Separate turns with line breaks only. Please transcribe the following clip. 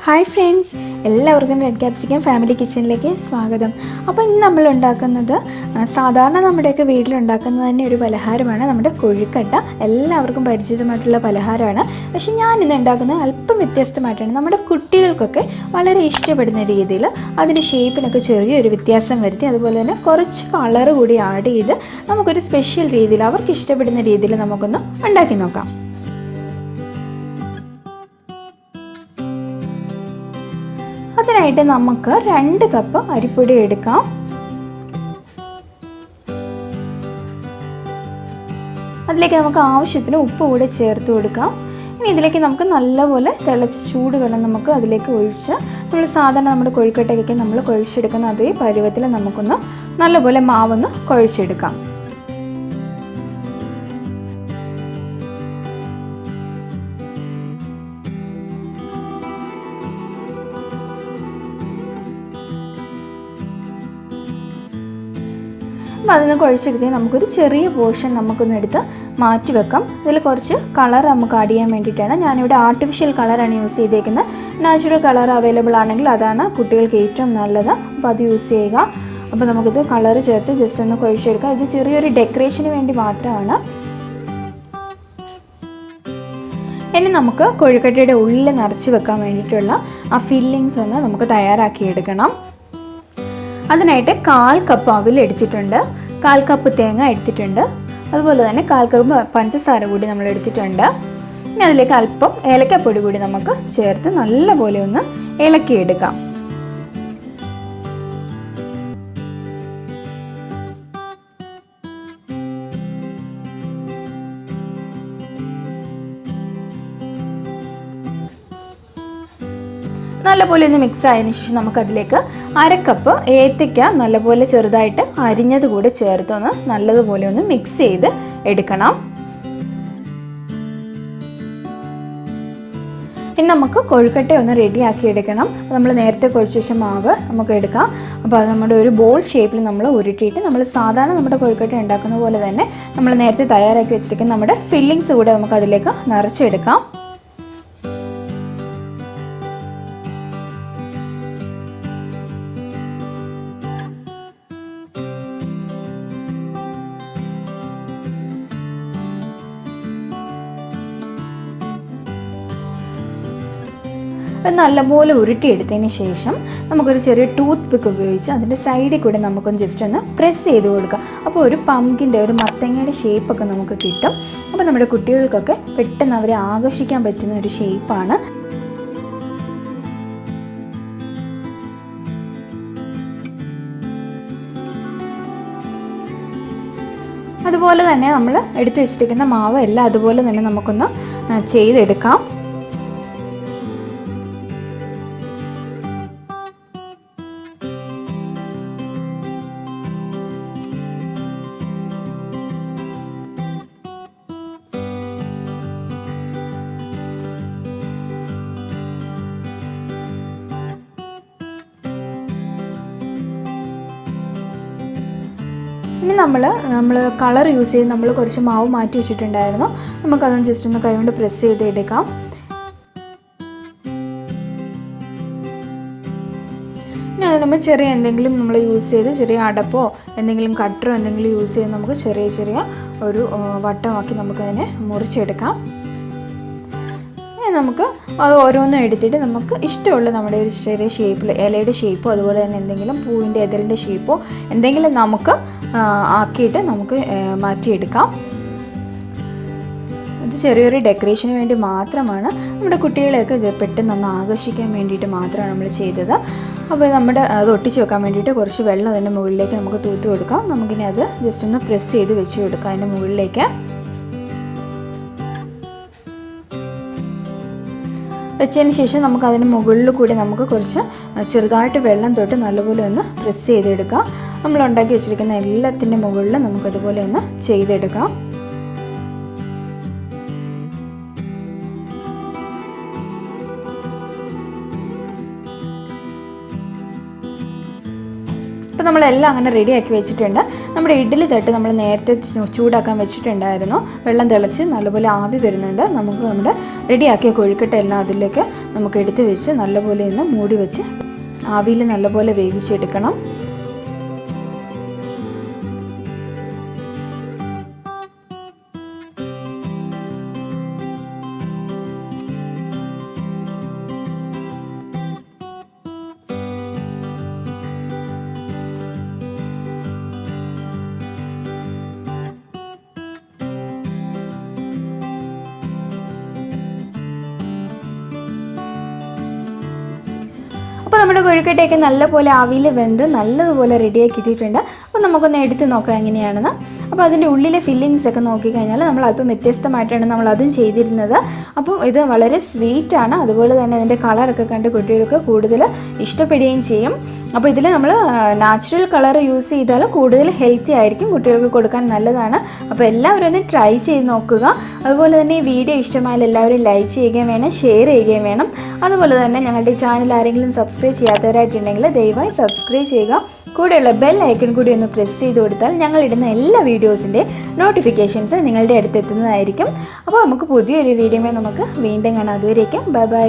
Hi friends, എല്ലാവർക്കും red capsicum family കിച്ചണിലേക്ക് സ്വാഗതം. അപ്പോൾ ഇന്ന് നമ്മൾ ഉണ്ടാക്കുന്നത് സാധാരണ നമ്മുടെയൊക്കെ വീട്ടിലുണ്ടാക്കുന്നത് തന്നെ ഒരു പലഹാരമാണ്, നമ്മുടെ കൊഴുക്കട്ട. എല്ലാവർക്കും പരിചിതമായിട്ടുള്ള പലഹാരമാണ്. പക്ഷേ ഞാൻ ഇന്ന് ഉണ്ടാക്കുന്നത് അല്പം വ്യത്യസ്തമായിട്ടാണ്. നമ്മുടെ കുട്ടികൾക്കൊക്കെ വളരെ ഇഷ്ടപ്പെടുന്ന രീതിയിൽ അതിൻ്റെ ഷേപ്പിനൊക്കെ ചെറിയൊരു വ്യത്യാസം വരുത്തി, അതുപോലെ തന്നെ കുറച്ച് കളർ കൂടി ആഡ് ചെയ്ത് നമുക്കൊരു സ്പെഷ്യൽ രീതിയിൽ അവർക്ക് ഇഷ്ടപ്പെടുന്ന രീതിയിൽ നമുക്കൊന്ന് ഉണ്ടാക്കി നോക്കാം. അതിനായിട്ട് നമുക്ക് 2 കപ്പ് അരിപ്പൊടി എടുക്കാം. അതിലേക്ക് നമുക്ക് ആവശ്യത്തിന് ഉപ്പ് കൂടെ ചേർത്ത് കൊടുക്കാം. ഇനി ഇതിലേക്ക് നമുക്ക് നല്ലപോലെ തിളച്ച് ചൂടുവെള്ളം നമുക്ക് അതിലേക്ക് ഒഴിച്ച് നമ്മൾ സാധാരണ നമ്മുടെ കൊഴുക്കട്ടയ്ക്കൊക്കെ നമ്മൾ കുഴച്ചെടുക്കുന്ന അതേ പരുവത്തിൽ നമുക്കൊന്ന് നല്ലപോലെ മാവൊന്ന് കുഴച്ചെടുക്കാം. അപ്പോൾ അതിന് കുഴച്ചെടുത്ത് നമുക്കൊരു ചെറിയ പോർഷൻ നമുക്കൊന്ന് എടുത്ത് മാറ്റി വെക്കാം. ഇതിൽ കുറച്ച് കളർ നമുക്ക് ആഡ് ചെയ്യാൻ വേണ്ടിയിട്ടാണ്. ഞാനിവിടെ ആർട്ടിഫിഷ്യൽ കളറാണ് യൂസ് ചെയ്തേക്കുന്നത്. നാച്ചുറൽ കളർ അവൈലബിൾ ആണെങ്കിൽ അതാണ് കുട്ടികൾക്ക് ഏറ്റവും നല്ലത്. അപ്പോൾ അത് യൂസ് ചെയ്യുക. അപ്പോൾ നമുക്കിത് കളർ ചേർത്ത് ജസ്റ്റ് ഒന്ന് കുഴച്ചെടുക്കാം. ഇത് ചെറിയൊരു ഡെക്കറേഷന് വേണ്ടി മാത്രമാണ്. ഇനി നമുക്ക് കൊഴുക്കട്ടയുടെ ഉള്ളിൽ നിറച്ച് വെക്കാൻ വേണ്ടിയിട്ടുള്ള ആ ഫില്ലിങ്സ് ഒന്ന് നമുക്ക് തയ്യാറാക്കിയെടുക്കണം. അതിനായിട്ട് 1/4 കപ്പ് അവിൽ എടുത്തിട്ടുണ്ട്, 1/4 കപ്പ് തേങ്ങ എടുത്തിട്ടുണ്ട്, അതുപോലെ തന്നെ 1/4 കപ്പ് പഞ്ചസാര കൂടി നമ്മൾ എടുത്തിട്ടുണ്ട്. ഇനി അതിലേക്ക് അല്പം ഏലക്കപ്പൊടി കൂടി നമുക്ക് ചേർത്ത് നല്ലപോലെ ഒന്ന് ഇളക്കിയെടുക്കാം. നല്ലപോലെ ഒന്ന് മിക്സ് ആയതിനു ശേഷം നമുക്കതിലേക്ക് 1/2 കപ്പ് ഏത്തയ്ക്ക നല്ലപോലെ ചെറുതായിട്ട് അരിഞ്ഞത് കൂടെ ചേർത്തൊന്ന് നല്ലതുപോലെ ഒന്ന് മിക്സ് ചെയ്ത് എടുക്കണം. ഇനി നമുക്ക് കൊഴുക്കട്ട ഒന്ന് റെഡിയാക്കി എടുക്കണം. നമ്മൾ നേരത്തെ കുഴച്ച ശേഷം മാവ് നമുക്ക് എടുക്കാം. അപ്പോൾ അത് നമ്മുടെ ഒരു ബോൾ ഷേപ്പിൽ നമ്മൾ ഉരുട്ടിയിട്ട് നമ്മൾ സാധാരണ നമ്മുടെ കൊഴുക്കട്ട ഉണ്ടാക്കുന്ന പോലെ തന്നെ നമ്മൾ നേരത്തെ തയ്യാറാക്കി വെച്ചിരിക്കുന്ന നമ്മുടെ ഫില്ലിങ്സ് കൂടെ നമുക്ക് അതിലേക്ക് നിറച്ചെടുക്കാം. അത് നല്ലപോലെ ഉരുട്ടിയെടുത്തതിന് ശേഷം നമുക്കൊരു ചെറിയ ടൂത്ത് പിക്ക് ഉപയോഗിച്ച് അതിൻ്റെ സൈഡിൽ കൂടെ നമുക്കൊന്ന് ജസ്റ്റ് ഒന്ന് പ്രസ് ചെയ്ത് കൊടുക്കാം. അപ്പോൾ ഒരു പംകിൻ്റെ ഒരു മത്തങ്ങയുടെ ഷേപ്പൊക്കെ നമുക്ക് കിട്ടും. അപ്പോൾ നമ്മുടെ കുട്ടികൾക്കൊക്കെ പെട്ടെന്ന് അവരെ ആകർഷിക്കാൻ പറ്റുന്ന ഒരു ഷേപ്പാണ്. അതുപോലെ തന്നെ നമ്മൾ എടുത്തു വെച്ചിരിക്കുന്ന മാവ് എല്ലാം അതുപോലെ തന്നെ നമുക്കൊന്ന് ചെയ്തെടുക്കാം. ഇനി നമ്മൾ കളർ യൂസ് ചെയ്ത് നമ്മൾ കുറച്ച് മാവ് മാറ്റി വെച്ചിട്ടുണ്ടായിരുന്നു. നമുക്കതൊന്ന് ജസ്റ്റ് ഒന്ന് കൈകൊണ്ട് പ്രസ് ചെയ്ത് എടുക്കാം. ഇനി അത് നമ്മൾ ചെറിയ എന്തെങ്കിലും നമ്മൾ യൂസ് ചെയ്ത് ചെറിയ അടപ്പോ എന്തെങ്കിലും കട്ടറോ എന്തെങ്കിലും യൂസ് ചെയ്ത് നമുക്ക് ചെറിയ ചെറിയ ഒരു വട്ടമാക്കി നമുക്കതിനെ മുറിച്ചെടുക്കാം. നമുക്ക് അത് ഓരോന്നും എടുത്തിട്ട് നമുക്ക് ഇഷ്ടമുള്ള നമ്മുടെ ഒരു ചെറിയ ഷേപ്പിൽ ഇലയുടെ ഷേപ്പോ അതുപോലെ തന്നെ എന്തെങ്കിലും പൂവിൻ്റെ എതളിൻ്റെ ഷേപ്പോ എന്തെങ്കിലും നമുക്ക് ആക്കിയിട്ട് നമുക്ക് മാറ്റിയെടുക്കാം. ഇത് ചെറിയൊരു ഡെക്കറേഷന് വേണ്ടി മാത്രമാണ്. നമ്മുടെ കുട്ടികളെയൊക്കെ പെട്ടെന്ന് ഒന്ന് ആകർഷിക്കാൻ വേണ്ടിയിട്ട് മാത്രമാണ് നമ്മൾ ചെയ്തത്. അപ്പോൾ നമ്മുടെ അത് ഒട്ടിച്ച് വെക്കാൻ വേണ്ടിയിട്ട് കുറച്ച് വെള്ളം അതിൻ്റെ മുകളിലേക്ക് നമുക്ക് തൂത്ത് കൊടുക്കാം. നമുക്കിനി അത് ജസ്റ്റ് ഒന്ന് പ്രസ് ചെയ്ത് വെച്ച് കൊടുക്കാം അതിൻ്റെ മുകളിലേക്ക്. വെച്ചതിന് ശേഷം നമുക്ക് അതിന് മുകളിൽ കൂടി നമുക്ക് കുറച്ച് ചെറുതായിട്ട് വെള്ളം തൊട്ട് നല്ലപോലെ ഒന്ന് പ്രസ് ചെയ്തെടുക്കാം. നമ്മൾ ഉണ്ടാക്കി വെച്ചിരിക്കുന്ന എല്ലാത്തിൻ്റെ മുകളിൽ നമുക്കതുപോലെ ഒന്ന് ചെയ്തെടുക്കാം. അപ്പോൾ നമ്മളെല്ലാം അങ്ങനെ റെഡിയാക്കി വെച്ചിട്ടുണ്ട്. നമ്മുടെ ഇഡ്ഡലി തട്ട് നമ്മൾ നേരത്തെ ചൂടാക്കാൻ വെച്ചിട്ടുണ്ടായിരുന്നു. വെള്ളം തിളച്ച് നല്ലപോലെ ആവി വരുന്നുണ്ട്. നമുക്ക് നമ്മുടെ റെഡിയാക്കിയ കൊഴുക്കട്ട എല്ലാം അതിലേക്ക് നമുക്ക് എടുത്ത് വെച്ച് നല്ലപോലെ ഒന്ന് മൂടി വെച്ച് ആവിയിൽ നല്ലപോലെ വേവിച്ചെടുക്കണം. അപ്പോൾ നമ്മുടെ കൊഴുക്കട്ടയൊക്കെ നല്ലപോലെ ആവിയിൽ വെന്ത് നല്ലതുപോലെ റെഡിയാക്കി ഇട്ടിട്ടുണ്ട്. അപ്പോൾ നമുക്കൊന്ന് എടുത്ത് നോക്കാം എങ്ങനെയാണെന്ന്. അപ്പോൾ അതിൻ്റെ ഉള്ളിലെ ഫില്ലിങ്സ് ഒക്കെ നോക്കിക്കഴിഞ്ഞാൽ നമ്മൾ അല്പം വ്യത്യസ്തമായിട്ടാണ് നമ്മൾ അതും ചെയ്തിരുന്നത്. അപ്പോൾ ഇത് വളരെ സ്വീറ്റാണ്. അതുപോലെ തന്നെ ഇതിൻ്റെ കളറൊക്കെ കണ്ട് കുട്ടികൾക്ക് കൂടുതൽ ഇഷ്ടപ്പെടുകയും ചെയ്യും. അപ്പോൾ ഇതിൽ നമ്മൾ നാച്ചുറൽ കളർ യൂസ് ചെയ്താൽ കൂടുതൽ ഹെൽത്തി ആയിരിക്കും, കുട്ടികൾക്ക് കൊടുക്കാൻ നല്ലതാണ്. അപ്പോൾ എല്ലാവരും ഒന്ന് ട്രൈ ചെയ്ത് നോക്കുക. അതുപോലെ തന്നെ ഈ വീഡിയോ ഇഷ്ടമായാൽ എല്ലാവരും ലൈക്ക് ചെയ്യുകയും വേണം, ഷെയർ ചെയ്യുകയും വേണം. അതുപോലെ തന്നെ ഞങ്ങളുടെ ചാനൽ ആരെങ്കിലും സബ്സ്ക്രൈബ് ചെയ്യാത്തവരായിട്ടുണ്ടെങ്കിൽ ദയവായി സബ്സ്ക്രൈബ് ചെയ്യുക. കൂടെയുള്ള ബെൽ ഐക്കൺ കൂടി ഒന്ന് പ്രസ് ചെയ്ത് കൊടുത്താൽ ഞങ്ങളിടുന്ന എല്ലാ വീഡിയോസിൻ്റെ നോട്ടിഫിക്കേഷൻസ് നിങ്ങളുടെ അടുത്ത് എത്തുന്നതായിരിക്കും. അപ്പോൾ നമുക്ക് പുതിയൊരു വീഡിയോയിൽ നമുക്ക് വീണ്ടും കാണാം. അതുവരേക്കും ബൈ ബൈ.